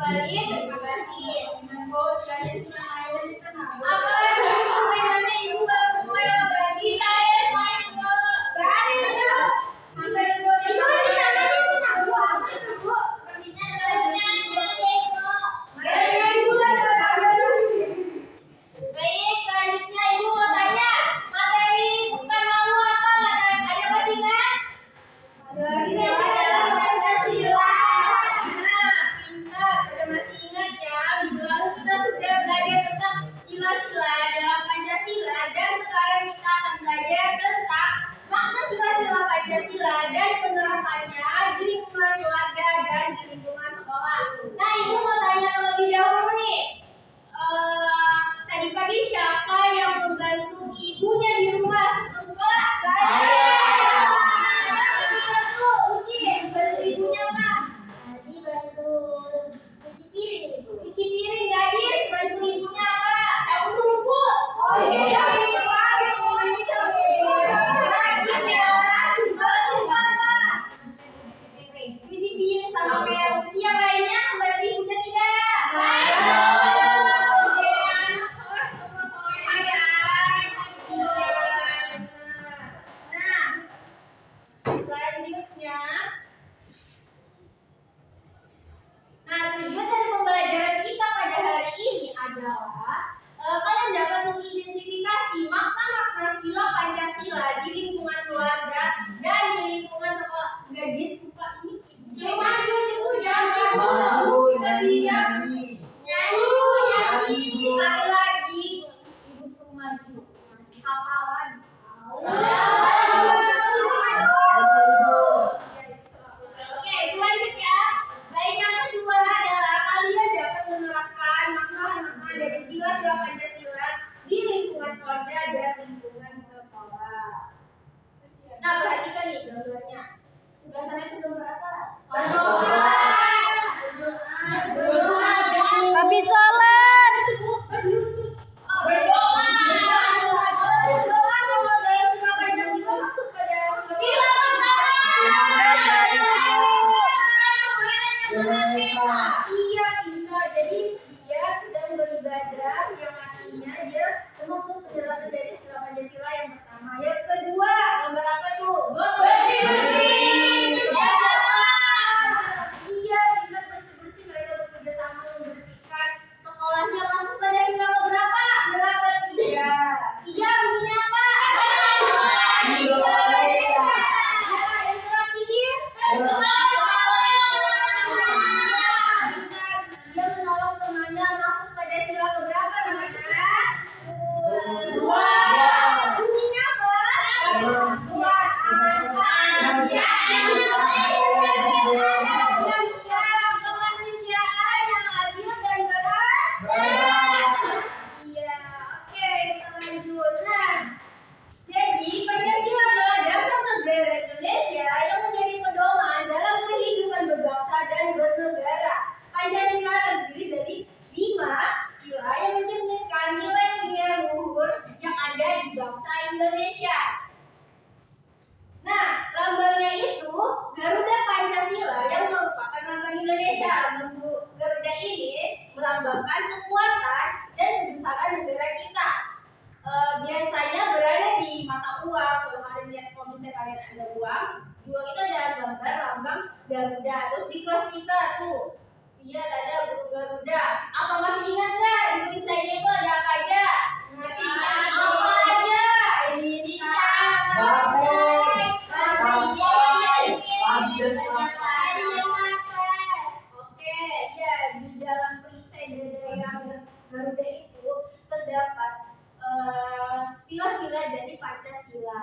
kembali. Terima kasih. Apalagi permainannya ibu bagi saya sampai baik, selanjutnya ibu mau tanya materi bukan malu apa? Ada masih ingat? Pancasila. Nah, pintar. Pada masih ingat ya? Minggu lalu kita sudah belajar tentang sila-sila dalam Pancasila dan sekarang kita akan belajar tentang makna sila-sila Pancasila dan penerapannya di lingkungan keluarga dan di lingkungan sekolah. Nah, ibu mau tanya terlebih dahulu nih. Tadi pagi siapa yang membantu ibunya di rumah sebelum sekolah? Saya. Uci, bantu ibunya apa? Tadi bantu cuci piring ibu. Cuci piring. Gadis, bantu ibunya apa? Aku rumput. Oh iya, rajin ya. Bantu apa? Cuci piring sama kayak Uci. Yang lainnya membantu ibunya tidak? Selanjutnya, tujuan dari pembelajaran kita pada hari ini adalah kalian dapat mengidentifikasi makna-makna sila Pancasila di lingkungan keluarga dan di lingkungan sekolah. Gadis lupa ini. Maju ibu, jangan nyanyi. Lagi-lagi ibu suruh maju. Hafalan. Oke, lanjut ya. Baik, yang kedua adalah kalian dapat menerapkan makna-makna dari sila-sila Pancasila di lingkungan keluarga dan lingkungan sekolah. Nah, perhatikan nih gambarnya. Sebelah sana itu gambar apa? Berdoa. Habis sholat. Berdoa kalau dalam sila Pancasila masuk pada sila Iya, pintar. Jadi dia sedang beribadah, yang artinya dia termasuk penjelasan dari sila Pancasila yang pertama. Yang kedua, gambar apa tuh? Bersih-bersih. Iya, pintar bersih-bersih. Mereka bekerja sama membersihkan sekolahnya. Masuk pada sila berapa? Sila ketiga. Tiga bunyinya apa? Yang terakhir. Dia menolong temannya. Masuk pada sila keberapa namanya? Dua. Bunyinya apa? Dua. Kemanusiaan yang adil dan beradab. Iya, oke, kita lanjut. Nah, jadi Pancasila adalah dasar negara Indonesia yang menjadi pedoman dalam kehidupan berbangsa dan bernegara. Pancasila terdiri dari 5 sila yang mencerminkan nilai-nilai luhur yang ada di bangsa Indonesia. Nah, lambangnya itu Garuda Pancasila yang merupakan lambang Indonesia. Lambang Garuda ini melambangkan kekuatan dan kebesaran negara kita. Biasanya berada di mata uang. Kalau kalian lihat, kalau misalnya kalian ada uang, di uang itu ada gambar lambang Garuda. Terus di kelas kita tuh lihat ada burung Garuda. Apa masih ingat nggak di tulisannya itu ada apa aja? Masih ingat apa aja? Ini Oke, ya, di dalam perisai dari Garuda itu terdapat sila-sila dari Pancasila.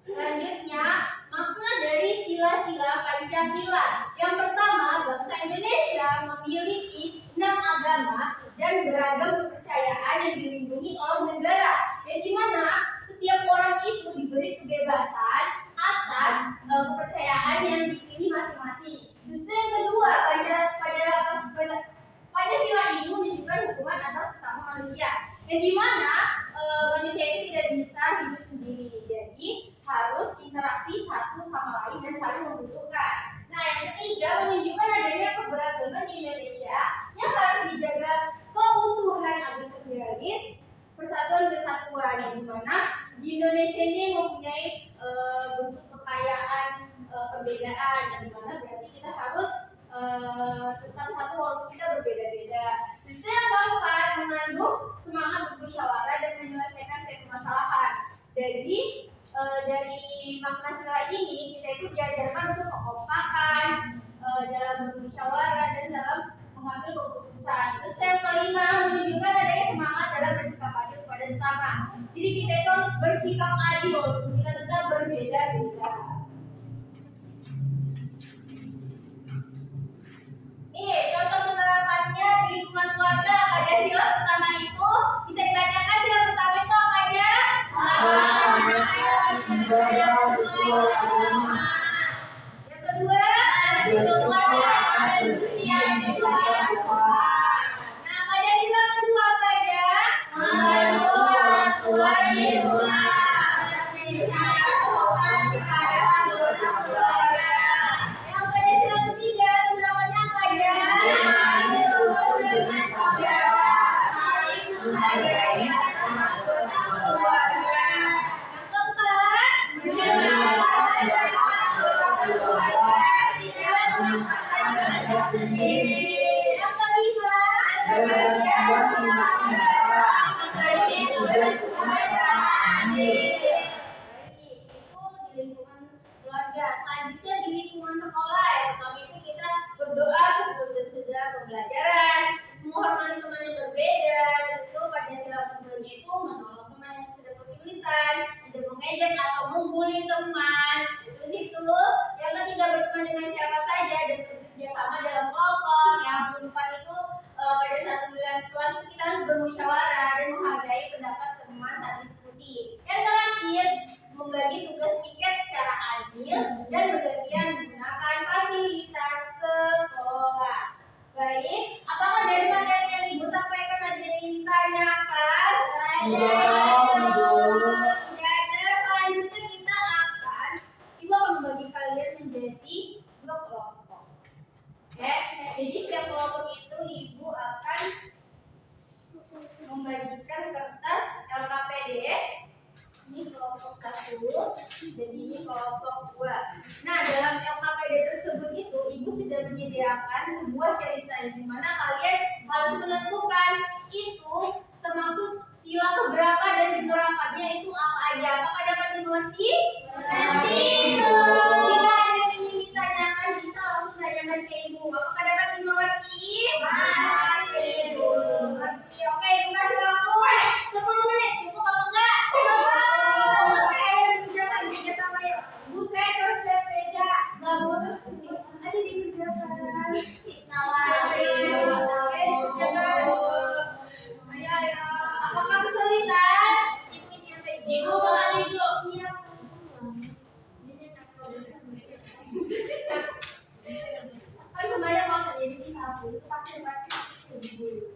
Selanjutnya, makna dari sila-sila Pancasila. Yang pertama, bangsa Indonesia memiliki 6 agama dan beragam kepercayaan yang dilindungi oleh negara. Yang dimana setiap orang itu diberi kebebasan atas kepercayaan yang dipilih masing-masing. Justru yang kedua, Pancasila ini menunjukkan hubungan antar sesama manusia. Yang dimana manusia ini tidak bisa hidup sendiri. Jadi harus interaksi satu sama lain dan saling membutuhkan. Nah, yang ketiga menunjukkan adanya Indonesia ini mempunyai bentuk kekayaan perbedaan, yang dimana berarti kita harus tetap satu walaupun kita berbeda-beda. Justru yang keempat mengandung semangat bermusyawarah dan menyelesaikan setiap permasalahan. Jadi dari makna sila ini kita itu diajarkan untuk kekompakan dalam bermusyawarah dan dalam mengambil keputusan. Terus yang kelima menunjukkan adanya semangat dalam bersikap adil kepada sesama. Jadi kita itu harus bersikap adil walaupun kita tetap berbeda-beda. Nih, contoh penerapannya di lingkungan keluarga pada sila pertama itu bisa dibacakan. Sila pertama itu apa aja? Yang kedua, nah, pada sila kedua apa aja? Yang pada sila ketiga penerapannya apa aja? Yang kelima itu di lingkungan keluarga. Selanjutnya di lingkungan sekolah. Yang pertama itu kita berdoa sebelum dan sesudah pembelajaran. Terus menghormati teman yang berbeda. Terus itu pada sila keduanya itu menolong teman yang sedang kesulitan, tidak mengejek atau membuli teman. Terus itu yang ketiga berteman dengan siapa saja dan bekerja sama dalam kelompok. Yang keempat itu pada saat pemilihan kelas itu kita harus bermusyawarah dan menghargai pendapat teman saat diskusi. Yang terakhir membagi tugas piket secara adil dan bergantian menggunakan fasilitas sekolah. Baik, apakah dari materi yang Ibu sampaikan ada yang ingin ditanyakan? Tidak ada. Selanjutnya kita akan Ibu akan membagi kalian menjadi 2 kelompok. Oke, jadi setiap kelompok itu Ibu akan membagikan kertas LKPD. Ini kelompok 1 dan ini kelompok 2. Nah, dalam LKPD tersebut itu Ibu sudah menyediakan sebuah cerita di mana kalian harus menentukan itu termasuk sila keberapa dan penerapannya itu apa aja. Apakah dapat dimengerti? Jika ada yang ingin ditanyakan bisa langsung tanyakan ke Ibu. Apakah dapat dimengerti? Oke, Ibu kasih waktu 10 menit. Cukup apa enggak? Buset, terus sepeda nggak bonus kecil. Ayo dikerjakan. Ayo. Apakah kesulitan? Ibu. Kan kemarin mau terjadi di sapu itu pasti Ibu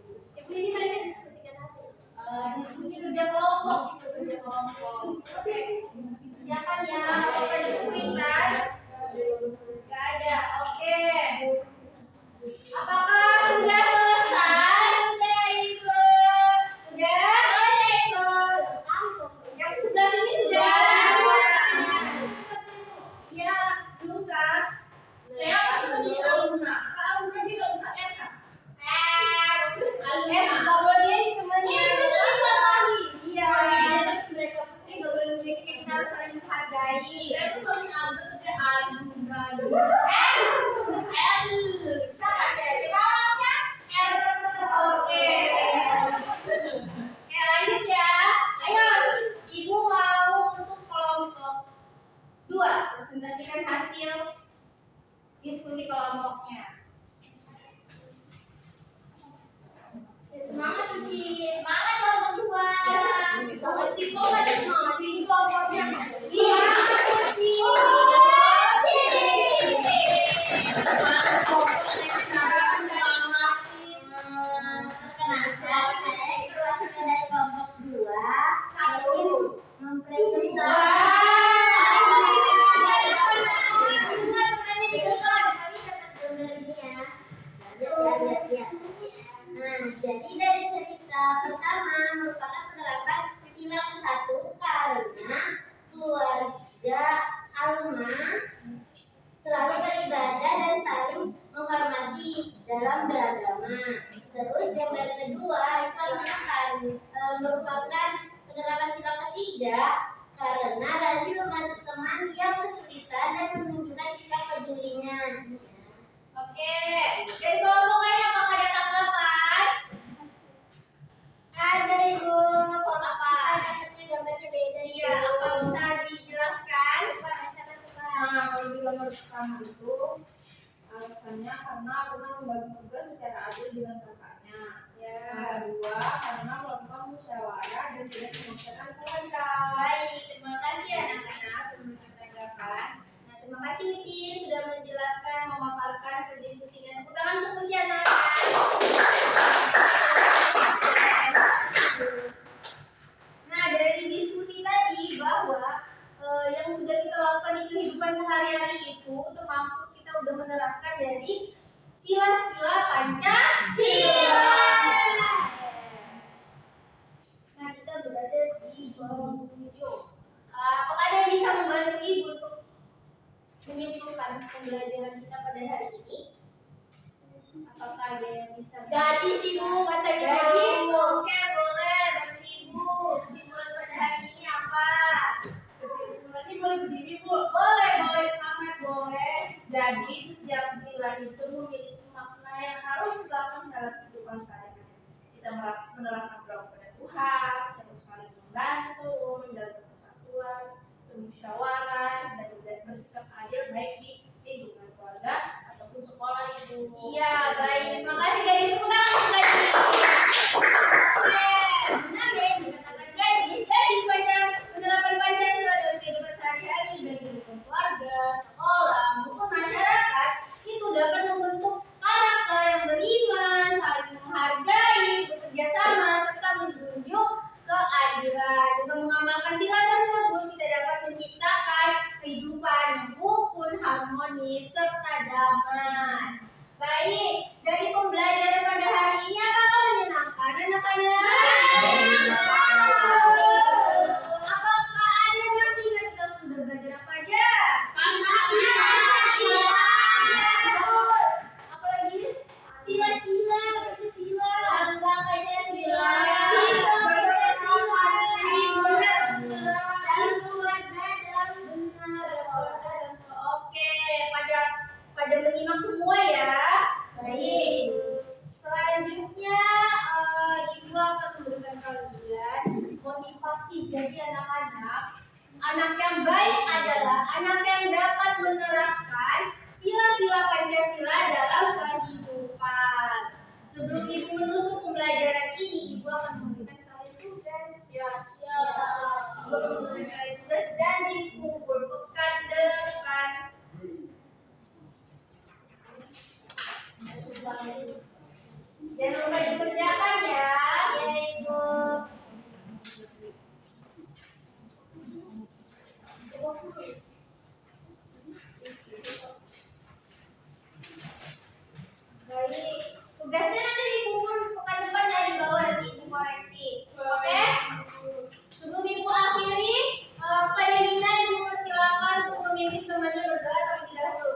ini mereka diskusikan apa? Diskusi kerja kelompok Oke, kerjakan ya. Apakah ada kesulitan? Gak ada. Oke. Apakah sudah selesai? Sudah, Ibu. Sudah? Ibu. Yang sebelah sini sudah? Iya, belum kan? Saya sudah di Aluna. Aluna juga bisa enak. Nggak boleh temannya. Iya. Ini nggak boleh begitu. Kita harus saling menghargai. Saya tuh paling ambil ke Aluna. Oke. Lanjut ya. Ayo, Ibu mau untuk kelompok 2 presentasikan hasil diskusi kelompoknya. Semangat Uci. Semangat kelompok 2. Kelompok Siko ada semangat. Kelompoknya. Iya. Jadi dari cerita pertama merupakan penerapan sila ke-1 karena dalam beragama. Terus yang kedua itu merupakan penerapan sila ketiga karena rajin membantu teman yang kesulitan dan menunjukkan sikap pedulinya. Oke, dari kelompok lain apakah ada tanggapan? Ada ibu, Apa? gambarnya beda. Iya, apa bisa dijelaskan? Nah, kalau di gambar pertama itu alasannya karena pernah membagi tugas secara adil dengan kakaknya. Ya. Yang kedua, karena melakukan musyawarah dan tidak memaksakan kehendak. Baik, terima kasih anak-anak sudah tanggapan. Nah, terima kasih Niki sudah menjelaskan, memaparkan, sediskusikan. Tepuk tangan untuk kunci anak-anak. Nah, dari diskusi tadi bahwa yang sudah kita lakukan di kehidupan sehari-hari itu termasuk kita udah menerapkan dari sila-sila Pancasila. Nah, kita berada di bawah 7. Apakah ada yang bisa membantu Ibu untuk menyimpulkan pembelajaran kita pada hari ini? Apakah ada yang bisa? Jadi sih Bu, katanya Jadi, mau. oke, boleh bantu Ibu. Kesimpulan pada hari ini apa? Kesimpulannya boleh berdiri, Bu. Boleh, sangat boleh. Jadi setiap sila itu memiliki makna yang harus dilakukan dalam kehidupan sehari-hari. Kita menerapkan berdoa kepada Tuhan, terus saling membantu, menjaga persatuan, bermusyawarah, dan bersikap adil baik di lingkungan keluarga ataupun sekolah itu. Iya, baik. Terima kasih gadis. Tepuk tangan untuk gadis. Oke, benar ya yang dikatakan gadis. Jadi penerapan Pancasila dalam kehidupan sehari-hari baik di lingkungan keluarga, sekolah, maupun masyarakat itu dapat membentuk karakter yang beriman, saling menghargai, bekerja sama, serta menjunjung keadilan. Dengan mengamalkan sila tersebut kita dapat menciptakan kehidupan yang rukun, harmonis, serta damai. Baik, dari pembelajaran pada hari ini apakah menyenangkan anak-anak? Apakah ada yang masih ingat kita sudah belajar apa aja? Terus, apa lagi? Sila-sila, baca sila. Makanya sila. Dalam keluarga, dalam Benar, oke, pada menyimak semua ya. Baik. Selanjutnya Ibu akan memberikan kalian motivasi jadi anak-anak. Anak yang baik adalah anak yang dapat menerapkan sila-sila Pancasila dalam kehidupan. Sebelum Ibu menutup pembelajaran ini, Ibu akan memberikan kalian tugas. Ya. Ibu akan memberikan kalian tugas dan dikumpul pekan depan. Jangan lupa dikerjakan ya. ya Ibu. Baik, tugasnya nanti dikumpul pekan depan ya, di bawah nanti Ibu koreksi. Oke? Sebelum Ibu akhiri, pada Nina Ibu persilakan untuk memimpin temannya berdoa terlebih dahulu.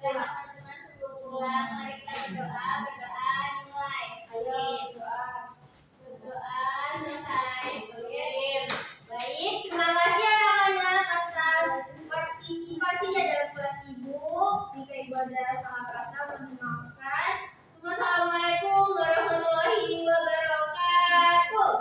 Teman-teman sebelum pulang, mari kita berdoa, dimulai. Ayo berdoa. Berdoa selesai. Oke. Baik, terima kasih anak-anak atas partisipasinya dalam kelas Ibu. Jika Ibu ada salah kata, mohon dimaafkan. Assalamualaikum warahmatullahi wabarakatuh.